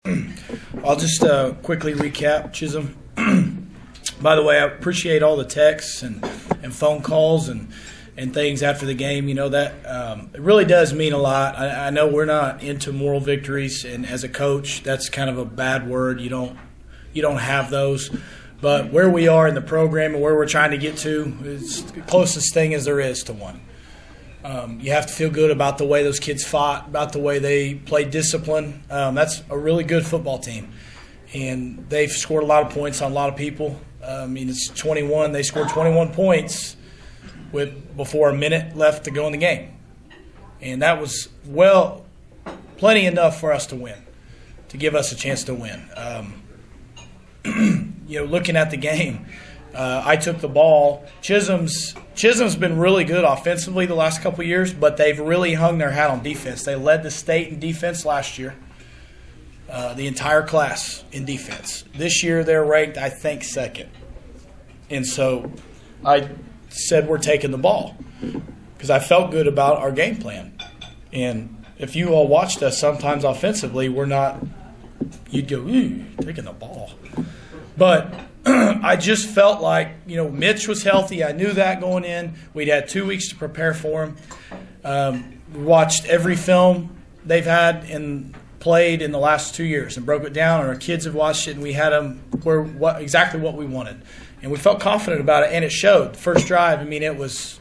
I'll just quickly recap, Chisholm. By the way, I appreciate all the texts and phone calls and things after the game. You know, that it really does mean a lot. I know we're not into moral victories, and as a coach, that's kind of a bad word. You don't have those. But where we are in the program and where we're trying to get to is the closest thing as there is to one. You have to feel good about the way those kids fought, about the way they played discipline. That's a really good football team. And they've scored a lot of points on a lot of people. It's 21. They scored 21 points before a minute left to go in the game. And that was, plenty enough for us to win, to give us a chance to win. Looking at the game, I took the ball. Chisholm's been really good offensively the last couple of years, but they've really hung their hat on defense. They led the state in defense last year, the entire class in defense. This year they're ranked, I think, second. And so I said we're taking the ball because I felt good about our game plan. And if you all watched us sometimes offensively, we're not – you'd go, ooh, taking the ball. But I just felt like, Mitch was healthy. I knew that going in. We'd had 2 weeks to prepare for him. We watched every film they've had and played in the last 2 years and broke it down. And our kids have watched it, and we had them exactly what we wanted. And we felt confident about it, and it showed. The first drive, it was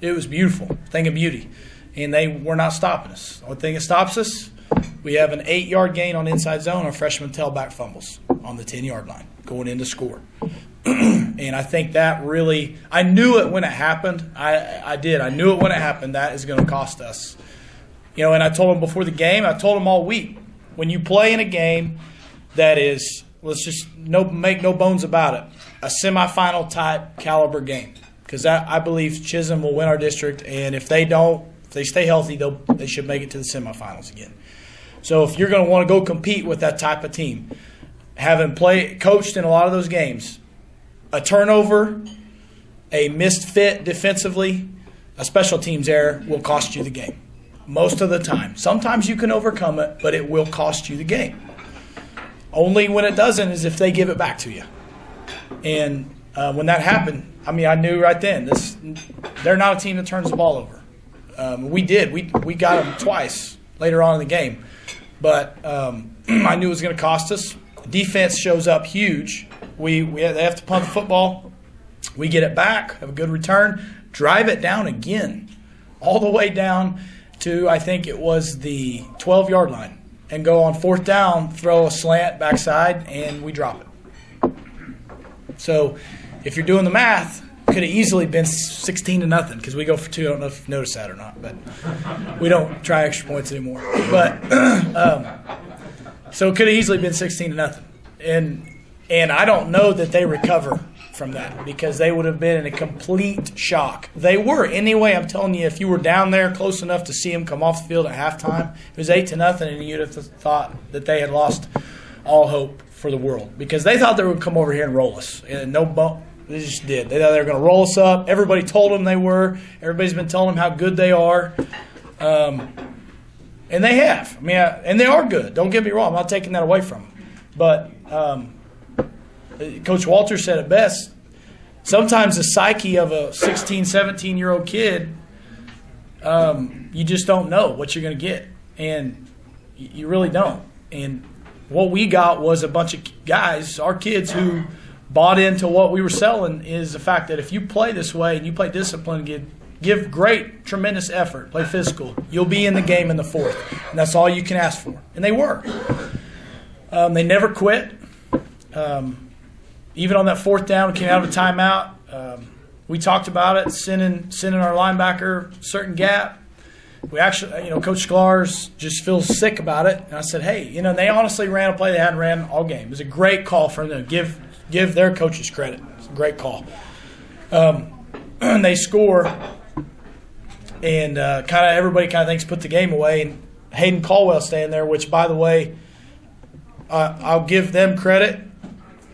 beautiful, thing of beauty. And they were not stopping us. The only thing that stops us, we have an 8-yard gain on inside zone. Our freshman tailback fumbles on the 10-yard line going in to score. And I think that really – I knew it when it happened. I did. I knew it when it happened. That is going to cost us. And I told them before the game, I told them all week, when you play in a game that is, let's just make no bones about it, a semifinal type caliber game. Because I believe Chisholm will win our district, and if they don't, if they stay healthy, they should make it to the semifinals again. So if you're going to want to go compete with that type of team, having coached in a lot of those games, a turnover, a missed fit defensively, a special teams error will cost you the game most of the time. Sometimes you can overcome it, but it will cost you the game. Only when it doesn't is if they give it back to you. And when that happened, I knew right then, they're not a team that turns the ball over. We did. We got them twice later on in the game. But I knew it was going to cost us. Defense shows up huge. They have to punt the football. We get it back, have a good return, drive it down again, all the way down to, I think it was the 12-yard line, and go on fourth down, throw a slant backside, and we drop it. So if you're doing the math, could have easily been 16-0 because we go for 2. I don't know if you noticed that or not, but we don't try extra points anymore. But so it could have easily been 16-0, and I don't know that they recover from that because they would have been in a complete shock. They were anyway. I'm telling you, if you were down there close enough to see them come off the field at halftime, it was 8-0, and you'd have thought that they had lost all hope for the world because they thought they would come over here and roll us. And they just did. They thought they were going to roll us up. Everybody told them they were. Everybody's been telling them how good they are. And they have. And they are good. Don't get me wrong. I'm not taking that away from them. But Coach Walter said it best. Sometimes the psyche of a 16, 17-year-old kid, you just don't know what you're going to get. And you really don't. And what we got was a bunch of guys, our kids, who bought into what we were selling is the fact that if you play this way and you play discipline, give great, tremendous effort, play physical, you'll be in the game in the fourth. And that's all you can ask for. And they were. They never quit. Even on that fourth down, we came out of a timeout. We talked about it, sending our linebacker a certain gap. We actually, Coach Sklar's just feels sick about it. And I said, hey, they honestly ran a play they hadn't ran all game. It was a great call for them to give their coaches credit. It's a great call. They score, and everybody thinks put the game away. And Hayden Caldwell staying there, which, by the way, I'll give them credit.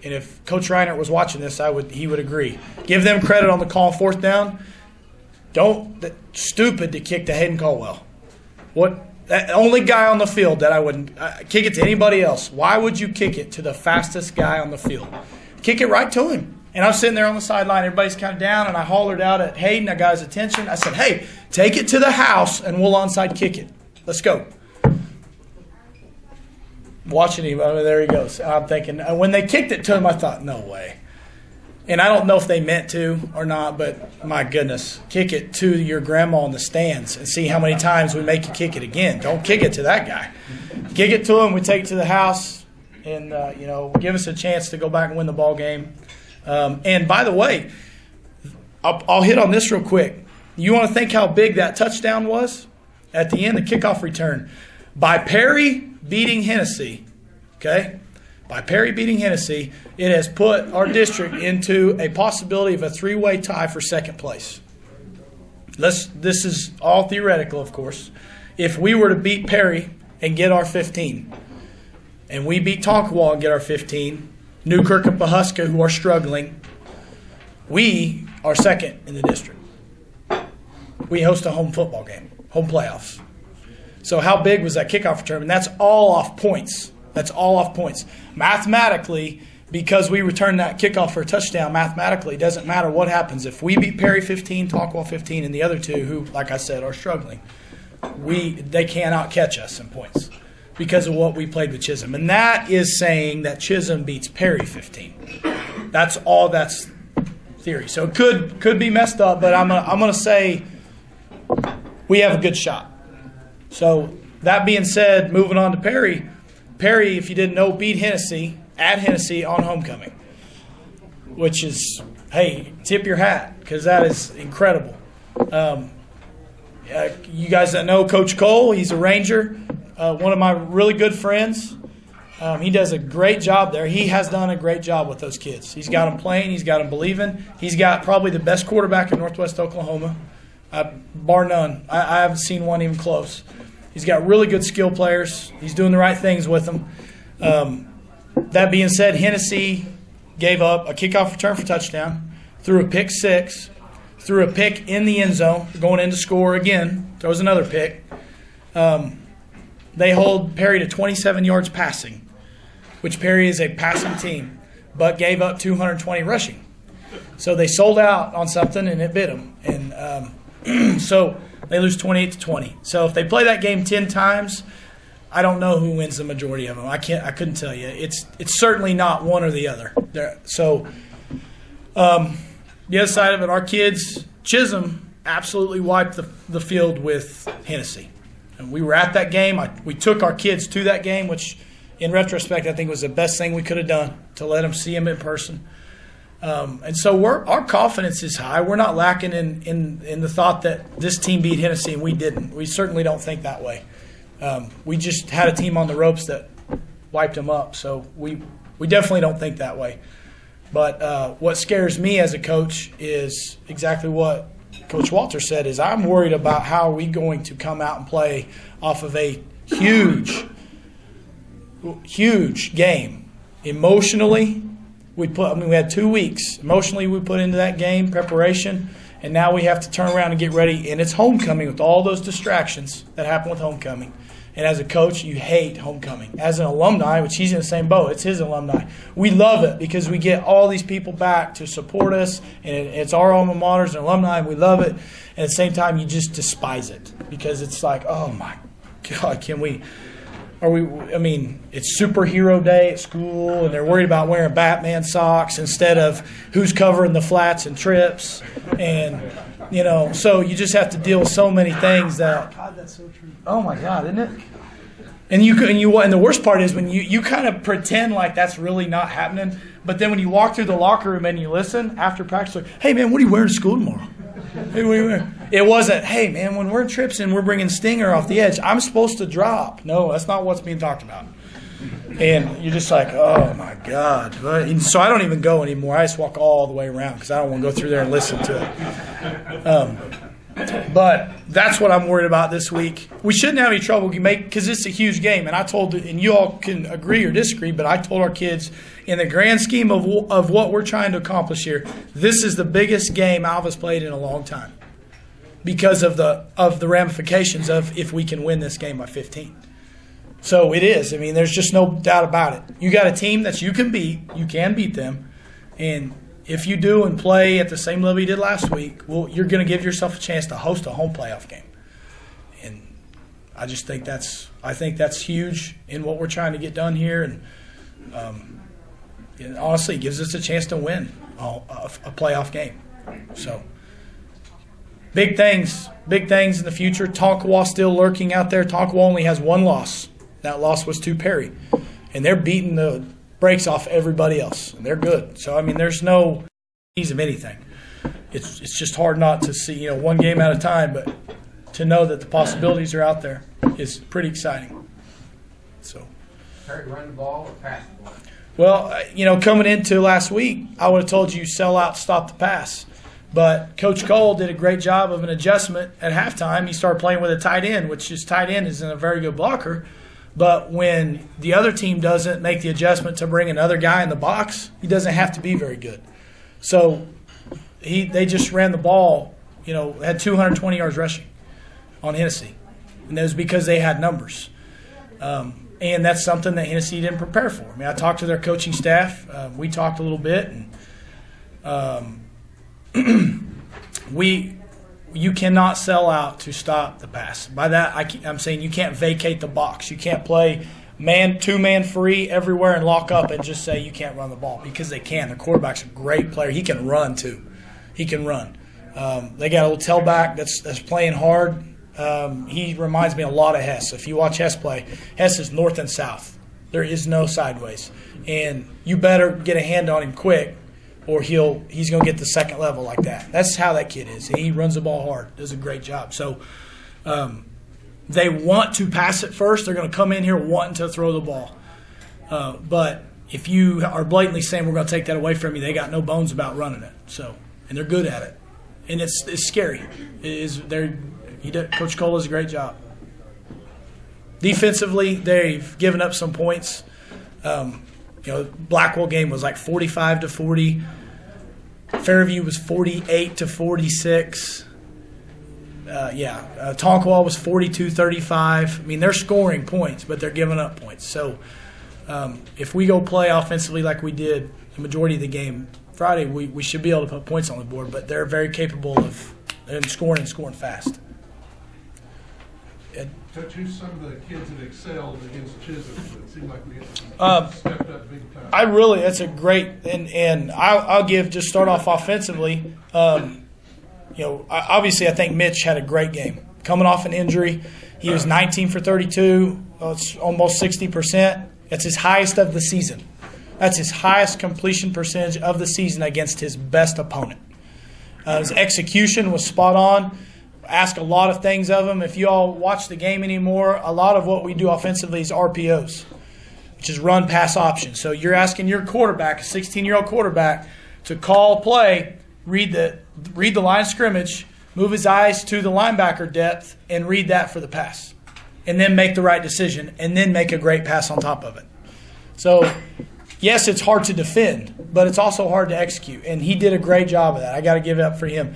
And if Coach Reinert was watching this, he would agree. Give them credit on the call fourth down. Stupid to kick to Hayden Caldwell. That only guy on the field that I wouldn't kick it to anybody else. Why would you kick it to the fastest guy on the field? Kick it right to him. And I'm sitting there on the sideline. Everybody's kind of down, and I hollered out at Hayden. I got his attention. I said, hey, take it to the house, and we'll onside kick it. Let's go. Watching him. Oh, there he goes. I'm thinking, when they kicked it to him, I thought, no way. And I don't know if they meant to or not, but my goodness, kick it to your grandma in the stands and see how many times we make you kick it again. Don't kick it to that guy. Kick it to him. We take it to the house, and give us a chance to go back and win the ball game. And by the way, I'll hit on this real quick. You want to think how big that touchdown was at the end, the kickoff return, by Perry beating Hennessy. Okay. By Perry beating Hennessy, it has put our district into a possibility of a 3-way tie for second place. This is all theoretical, of course. If we were to beat Perry and get our 15, and we beat Tonkawa and get our 15, Newkirk and Pahuska, who are struggling, we are second in the district. We host a home football game, home playoffs. So how big was that kickoff return? And that's all off points. That's all off points. Mathematically, because we returned that kickoff for a touchdown, mathematically, it doesn't matter what happens. If we beat Perry 15, Tonkawa 15, and the other two who, like I said, are struggling, they cannot catch us in points because of what we played with Chisholm. And that is saying that Chisholm beats Perry 15. That's all. That's theory. So it could be messed up, but I'm gonna say we have a good shot. So that being said, moving on to Perry. Perry, if you didn't know, beat Hennessy at Hennessy on homecoming, which is, hey, tip your hat because that is incredible. You guys that know Coach Cole, he's a Ranger, one of my really good friends. He does a great job there. He has done a great job with those kids. He's got them playing. He's got them believing. He's got probably the best quarterback in Northwest Oklahoma, bar none. I haven't seen one even close. He's got really good skill players. He's doing the right things with them. That being said, Hennessy gave up a kickoff return for touchdown, threw a pick six, threw a pick in the end zone, going in to score again, throws another pick. They hold Perry to 27 yards passing, which Perry is a passing team, but gave up 220 rushing. So they sold out on something, and it bit them. And so they lose 28-20. So if they play that game 10 times, I don't know who wins the majority of them. I couldn't tell you. It's certainly not one or the other. So the other side of it, our kids, Chisholm absolutely wiped the field with Hennessy. And we were at that game. We took our kids to that game, which in retrospect I think was the best thing we could have done to let them see them in person. And so our confidence is high. We're not lacking in the thought that this team beat Hennessy and we didn't. We certainly don't think that way. We just had a team on the ropes that wiped them up. So we definitely don't think that way. But what scares me as a coach is exactly what Coach Walter said, is I'm worried about how are we going to come out and play off of a huge game. Emotionally, we had 2 weeks. Emotionally, we put into that game preparation, and now we have to turn around and get ready. And it's homecoming with all those distractions that happen with homecoming. And as a coach, you hate homecoming. As an alumni, which he's in the same boat, it's his alumni. We love it because we get all these people back to support us, and it's our alma maters and alumni, and we love it. And at the same time, you just despise it because it's like, oh my God, it's superhero day at school, and they're worried about wearing Batman socks instead of who's covering the flats and trips. And, so you just have to deal with so many things that. God, that's so true. Oh my God, isn't it? And and the worst part is when you kind of pretend like that's really not happening, but then when you walk through the locker room and you listen after practice, like, hey man, what are you wearing to school tomorrow? Hey, what are you wearing? It wasn't, hey man, when we're in trips and we're bringing Stinger off the edge, I'm supposed to drop. No, that's not what's being talked about. And you're just like, oh my God. And so I don't even go anymore. I just walk all the way around because I don't want to go through there and listen to it. But that's what I'm worried about this week. We shouldn't have any trouble because it's a huge game. And and you all can agree or disagree, but I told our kids, in the grand scheme of what we're trying to accomplish here, this is the biggest game Alva's played in a long time. because of the ramifications of if we can win this game by 15. So it is. I mean, there's just no doubt about it. You got a team that you can beat. You can beat them. And if you do and play at the same level you did last week, well, you're going to give yourself a chance to host a home playoff game. And I just think that's huge in what we're trying to get done here. And honestly, it gives us a chance to win a playoff game. So big things in the future. Tonkawa still lurking out there. Tonkawa only has one loss. That loss was to Perry. And they're beating the brakes off everybody else. And they're good. So, I mean, there's no ease of anything. It's just hard not to see, one game at a time, but to know that the possibilities are out there is pretty exciting. So, Perry, run the ball or pass the ball? Well, coming into last week, I would have told you sell out, stop the pass. But Coach Cole did a great job of an adjustment at halftime. He started playing with a tight end, which his tight end isn't a very good blocker. But when the other team doesn't make the adjustment to bring another guy in the box, he doesn't have to be very good. So they just ran the ball, had 220 yards rushing on Hennessy. And that was because they had numbers. And that's something that Hennessy didn't prepare for. I mean, I talked to their coaching staff. We talked a little bit. And you cannot sell out to stop the pass. By that, I'm saying you can't vacate the box. You can't play two-man free everywhere and lock up and just say you can't run the ball, because they can. The quarterback's a great player. He can run, too. He can run. They got a little tailback that's playing hard. He reminds me a lot of Hess. If you watch Hess play, Hess is north and south. There is no sideways. And you better get a hand on him quick, or he's going to get the second level like that. That's how that kid is. He runs the ball hard, does a great job. So they want to pass it first. They're going to come in here wanting to throw the ball. But if you are blatantly saying we're going to take that away from you, they got no bones about running it. And they're good at it. And it's scary. Coach Cole does a great job. Defensively, they've given up some points. Blackwell game was like 45-40. Fairview was 48-46. Tonkawa was 42-35. I mean, they're scoring points, but they're giving up points. So if we go play offensively like we did the majority of the game Friday, we should be able to put points on the board. But they're very capable of scoring fast. Touch who's some of the kids that excelled against Chisholm? It seemed like we stepped up big time. That's a great, and I'll start off offensively. Obviously I think Mitch had a great game. Coming off an injury, he was 19 for 32. It's almost 60%. That's his highest of the season. That's his highest completion percentage of the season against his best opponent. His execution was spot on. Ask a lot of things of him. If you all watch the game anymore, a lot of what we do offensively is RPOs, which is run pass options. So you're asking your quarterback, a 16-year-old quarterback, to call play, read the line of scrimmage, move his eyes to the linebacker depth, and read that for the pass, and then make the right decision, and then make a great pass on top of it. So yes, it's hard to defend, but it's also hard to execute, and he did a great job of that. I got to give it up for him.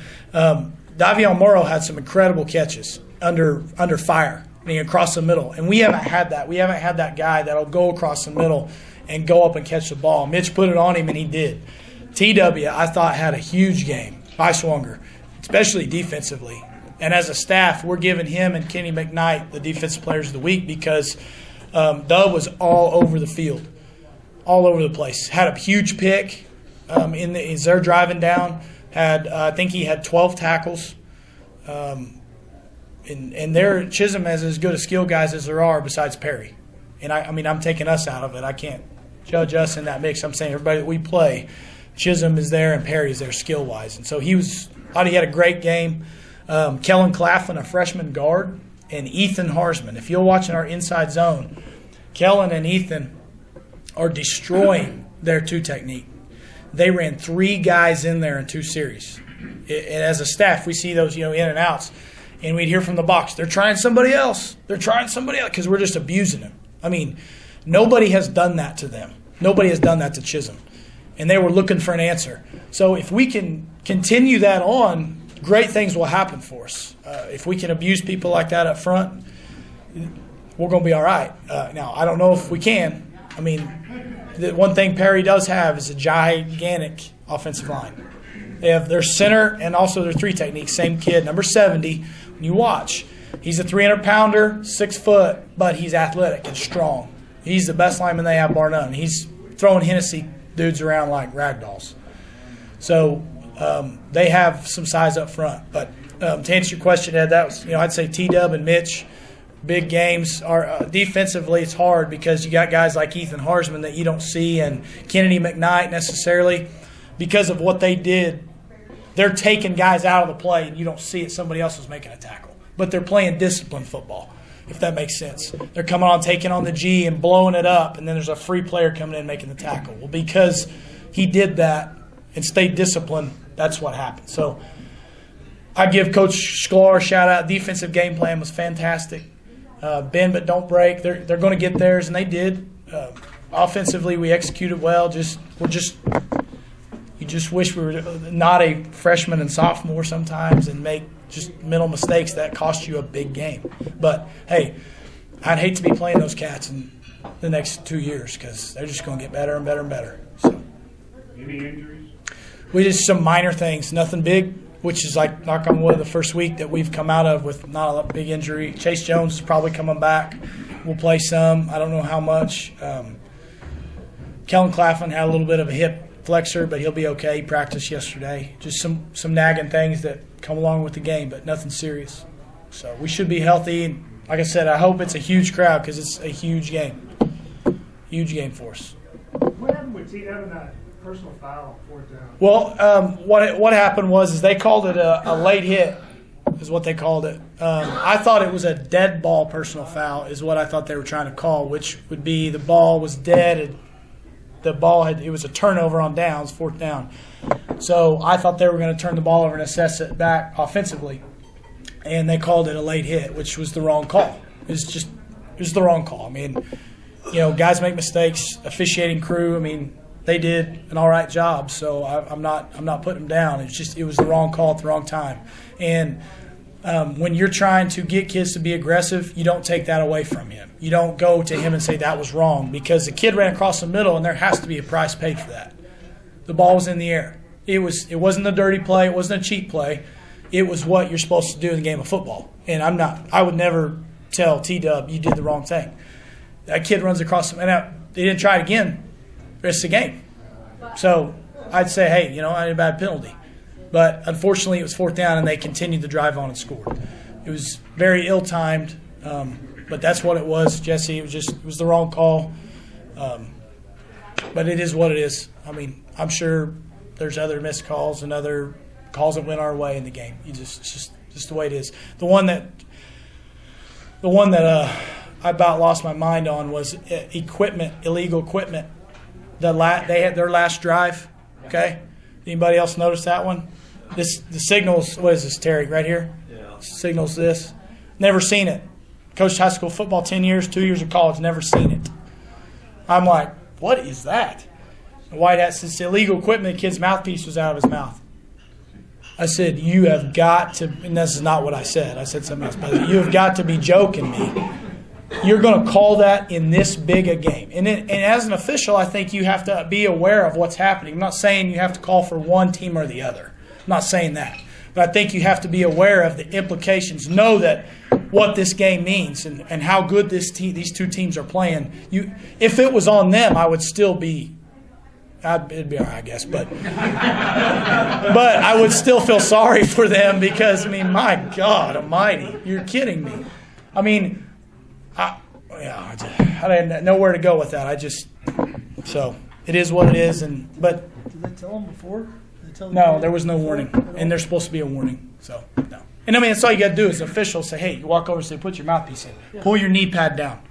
Davion Morrow had some incredible catches under fire, across the middle. And we haven't had that. We haven't had that guy that'll go across the middle and go up and catch the ball. Mitch put it on him, and he did. TW, I thought, had a huge game. Beiswanger, especially defensively. And as a staff, we're giving him and Kenny McKnight the Defensive Players of the Week because Dub was all over the field, all over the place. Had a huge pick as they're driving down. I think he had 12 tackles. And Chisholm has as good a skill guys as there are besides Perry. And I'm taking us out of it. I can't judge us in that mix. I'm saying everybody that we play, Chisholm is there and Perry is there skill-wise. And so thought he had a great game. Kellen Claflin, a freshman guard, and Ethan Harsman. If you're watching our inside zone, Kellen and Ethan are destroying their two technique. They ran 3 guys in there in 2 series. And as a staff, we see those, in and outs. And we'd hear from the box, they're trying somebody else. They're trying somebody else because we're just abusing them. Nobody has done that to them. Nobody has done that to Chisholm. And they were looking for an answer. So if we can continue that on, great things will happen for us. If we can abuse people like that up front, we're going to be all right. Now, I don't know if we can. I mean, the one thing Perry does have is a gigantic offensive line. They have their center and also their 3 technique. Same kid, number 70. When you watch, he's a 300-pounder, 6 foot, but he's athletic and strong. He's the best lineman they have, bar none. He's throwing Hennessy dudes around like rag dolls. So they have some size up front. But to answer your question, Ed, that was, I'd say T-Dub and Mitch. Big games are defensively. It's hard because you got guys like Ethan Harsman that you don't see, and Kennedy McKnight necessarily, because of what they did. They're taking guys out of the play, and you don't see it. Somebody else is making a tackle, but they're playing disciplined football, if that makes sense. They're coming on, taking on the G and blowing it up, and then there's a free player coming in making the tackle. Well, because he did that and stayed disciplined, that's what happened. So I give Coach Sklar a shout-out. Defensive game plan was fantastic. Bend but don't break. They're going to get theirs, and they did. Offensively, we executed well. You just wish we were not a freshman and sophomore sometimes and make just mental mistakes that cost you a big game. But, hey, I'd hate to be playing those cats in the next 2 years because they're just going to get better and better and better. So, any injuries? We did some minor things, nothing big, which is like, knock on wood, the first week that we've come out of with not a big injury. Chase Jones is probably coming back. We'll play some. I don't know how much. Kellen Claflin had a little bit of a hip flexor, but he'll be okay. He practiced yesterday. Just some nagging things that come along with the game, but nothing serious. So we should be healthy. And like I said, I hope it's a huge crowd because it's a huge game. Huge game for us. What happened with T-Dub and that personal foul, 4th down? Well, what happened was they called it a late hit is what they called it. I thought it was a dead ball personal foul is what I thought they were trying to call, which would be the ball was dead and it was a turnover on downs, 4th down. So I thought they were going to turn the ball over and assess it back offensively. And they called it a late hit, which was the wrong call. It was the wrong call. I mean, guys make mistakes. Officiating crew, I mean, they did an all right job. So I'm not putting them down. It was the wrong call at the wrong time. And when you're trying to get kids to be aggressive, you don't take that away from him. You don't go to him and say that was wrong because the kid ran across the middle and there has to be a price paid for that. The ball was in the air. It wasn't a dirty play. It wasn't a cheap play. It was what you're supposed to do in the game of football. And I would never tell T-Dub you did the wrong thing. That kid runs across him, and they didn't try it again the rest of the game. So I'd say, hey, I had a bad penalty. But unfortunately, it was 4th down, and they continued to drive on and scored. It was very ill-timed, but that's what it was, Jesse. It was the wrong call. But it is what it is. I mean, I'm sure there's other missed calls and other calls that went our way in the game. It's just the way it is. The one that I about lost my mind on was illegal equipment. They had their last drive. Okay, anybody else notice that one? The signals. What is this, Terry? Right here. Yeah. Signals this. Never seen it. Coached high school football 10 years, 2 years of college. Never seen it. I'm like, what is that? The white hat says illegal equipment. The kid's mouthpiece was out of his mouth. I said, you have got to, and this is not what I said. I said something else. But you have got to be joking me. You're going to call that in this big a game. And as an official, I think you have to be aware of what's happening. I'm not saying you have to call for one team or the other. I'm not saying that. But I think you have to be aware of the implications. Know that what this game means and how good these two teams are playing. If it was on them, I would still be it'd be all right, I guess. But I would still feel sorry for them because, I mean, my God almighty, you're kidding me. I mean, I didn't know where to go with that. So it is what it is. But did they tell them before? No, there was no warning, and there's supposed to be a warning. So no. And I mean, that's all you got to do as an official. Say, hey, you walk over and say, put your mouthpiece in, pull your knee pad down.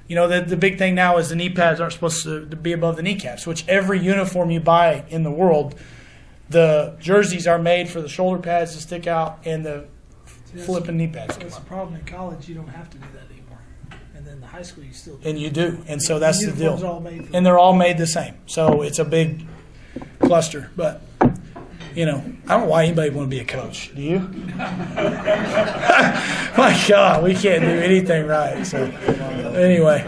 The big thing now is the knee pads aren't supposed to be above the kneecaps, which every uniform you buy in the world, the jerseys are made for the shoulder pads to stick out and the flipping knee pads. That's the problem. In college, you don't have to do that anymore. And then in high school, you still do. And you do. And so that's the deal. All made and they're all made the same. So it's a big cluster. But I don't know why anybody want to be a coach. Do you? My God, we can't do anything right. So anyway.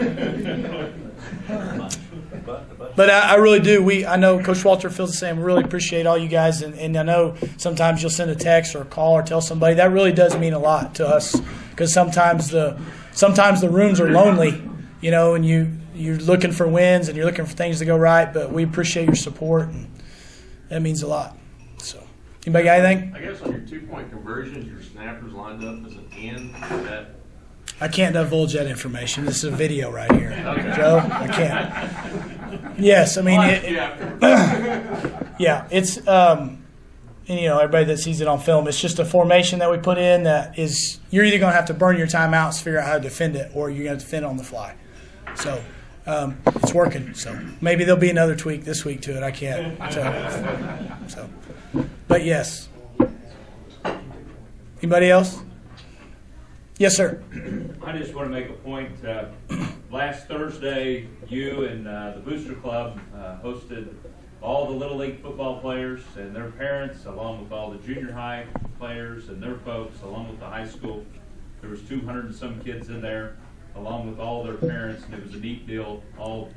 But I really do. I know Coach Walter feels the same. We really appreciate all you guys, and I know sometimes you'll send a text or a call or tell somebody. That really does mean a lot to us, because sometimes the rooms are lonely, and you're looking for wins and you're looking for things to go right. But we appreciate your support, and that means a lot. So, anybody got anything? I guess on your 2-point conversions, your snappers lined up as an end. I can't divulge that information. This is a video right here, Joe. I can't. Yes, I mean, yeah, it's and everybody that sees it on film, it's just a formation that we put in that is, you're either going to have to burn your timeouts to figure out how to defend it, or you're going to defend it on the fly. So it's working. So maybe there'll be another tweak this week to it. I can't tell. So, but yes. Anybody else? Yes, sir. I just want to make a point. Last Thursday, you and the Booster Club hosted all the Little League football players and their parents, along with all the junior high players and their folks, along with the high school. There was 200 and some kids in there, along with all their parents, and it was a neat deal. All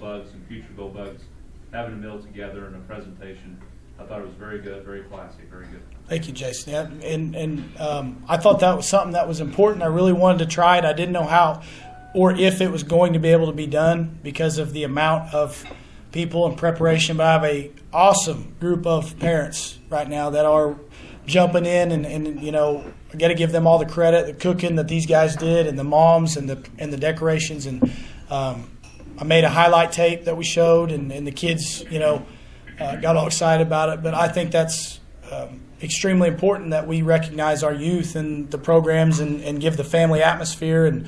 Bugs and future Go Bugs having a meal together and a presentation. I thought it was very good, very classy, very good. Thank you, Jason. Yeah, and I thought that was something that was important. I really wanted to try it. I didn't know how or if it was going to be able to be done because of the amount of people and preparation. But I have an awesome group of parents right now that are jumping in, and I got to give them all the credit, the cooking that these guys did, and the moms and the decorations. And I made a highlight tape that we showed, and the kids, got all excited about it. But I think that's extremely important that we recognize our youth and the programs and give the family atmosphere. And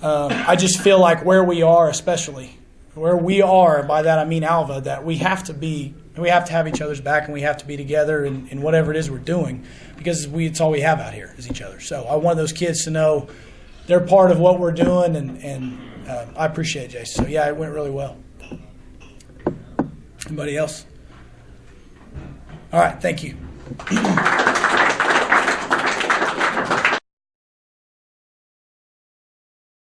I just feel like where we are, especially where we are, by that I mean Alva, that we have to have each other's back, and we have to be together in whatever it is we're doing, because it's all we have out here is each other. So I want those kids to know they're part of what we're doing, and I appreciate it, Jason. So yeah, it went really well. Anybody else? All right, thank you.